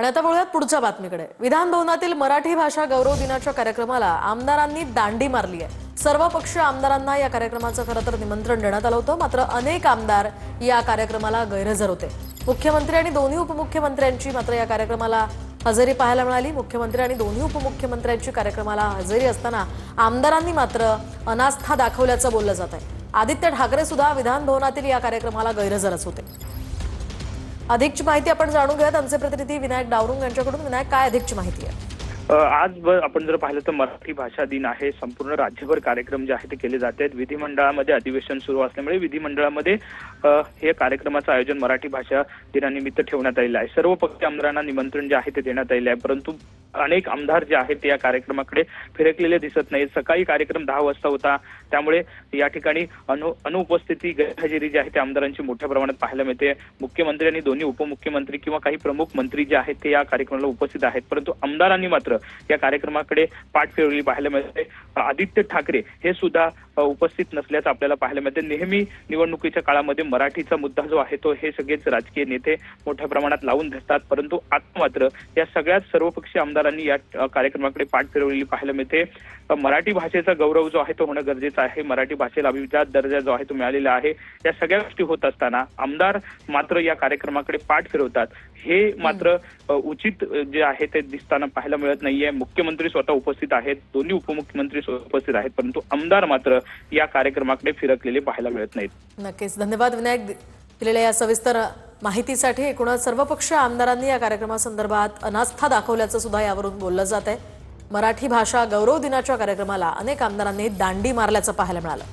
आणि आता वळूयात पुढच्या बातमीकडे। विधान भवनातील मराठी भाषा गौरव दिनाच्या कार्यक्रमाला आमदारांनी दांडी मारली आहे। सर्व पक्षीय आमदारांना या कार्यक्रमाचं खरं तर निमंत्रण देण्यात आलं होतं, मात्र अनेक आमदार या कार्यक्रमाला गैरहजर होते। मुख्यमंत्री आणि दोन्ही उपमुख्यमंत्र्यांची मात्र या कार्यक्रमाला हजेरी पाहायला मिळाली। मुख्यमंत्री आणि दोन्ही उपमुख्यमंत्र्यांची कार्यक्रमाला हजेरी असताना आमदारांनी मात्र अनास्था दाखवल्याचं बोललं जात आहे। आदित्य ठाकरे सुद्धा विधान भवनातील या कार्यक्रमाला गैरहजरच होते। अधिकची माहिती आपण जाणून घेऊयात आमचे प्रतिनिधी विनायक डावरुंग यांच्याकडून। विनायक, काय अधिकची माहिती आहे? आज आपण जर पाहिलं तर मराठी भाषा दिन आहे। संपूर्ण राज्यभर कार्यक्रम जे आहे ते केले जात आहेत। विधिमंडळामध्ये अधिवेशन सुरू असल्यामुळे विधिमंडळामध्ये हे कार्यक्रमाचं आयोजन मराठी भाषा दिनानिमित्त ठेवण्यात आलेलं आहे। सर्व पक्षीय आमदारांना निमंत्रण जे आहे ते देण्यात आलेले आहे, परंतु अनेक आमदार जे आहेत ते या कार्यक्रमाकडे फिरकलेले दिसत नाहीत। सकाळी कार्यक्रम 10 वाजता होता, त्यामुळे या ठिकाणी अनुपस्थिती गैरहजेरी जी आहे ते आमदारांची मोठ्या प्रमाणात पाहायला मिळते। मुख्यमंत्री आणि दोन्ही उपमुख्यमंत्री किंवा काही प्रमुख मंत्री जे आहेत ते या कार्यक्रमाला उपस्थित आहेत, परंतु आमदारांनी मात्र या कार्यक्रमाकडे पाठ फिरवली पाहायला मिळते। आदित्य ठाकरे हे सुद्धा उपस्थित नसल्याचं आपल्याला पाहायला मिळते। नेहमी निवडणुकीच्या काळामध्ये मराठीचा मुद्दा जो आहे तो हे सगळेच राजकीय नेते मोठ्या प्रमाणात लावून धरतात, परंतु आता मात्र या सगळ्याच सर्वपक्षीय आमदारांनी या कार्यक्रमाकडे पाठ फिरवलेली पाहायला मिळते। मराठी भाषेचा गौरव जो आहे तो होणं गरजेचं आहे। मराठी भाषेला अभिजात दर्जा जो आहे तो मिळालेला आहे। या सगळ्या गोष्टी होत असताना आमदार मात्र या कार्यक्रमाकडे पाठ फिरवतात, हे मात्र उचित जे आहे ते दिसताना पाहायला मिळत नाहीये। मुख्यमंत्री स्वतः उपस्थित आहेत, दोन्ही उपमुख्यमंत्री उपस्थित आहेत, परंतु आमदार मात्र या कार्यक्रमाकडे फिरकलेले पाहायला मिळत नाहीत। नक्कीच धन्यवाद विनायक दिलेल्या या सविस्तर माहितीसाठी। एकूणच सर्वपक्षीय आमदारांनी या कार्यक्रमासंदर्भात अनास्था दाखवल्याचं सुद्धा यावरून बोललं जात आहे। मराठी भाषा गौरव दिनाच्या कार्यक्रमाला अनेक आमदारांनी दांडी मारल्याचं पाहायला मिळालं।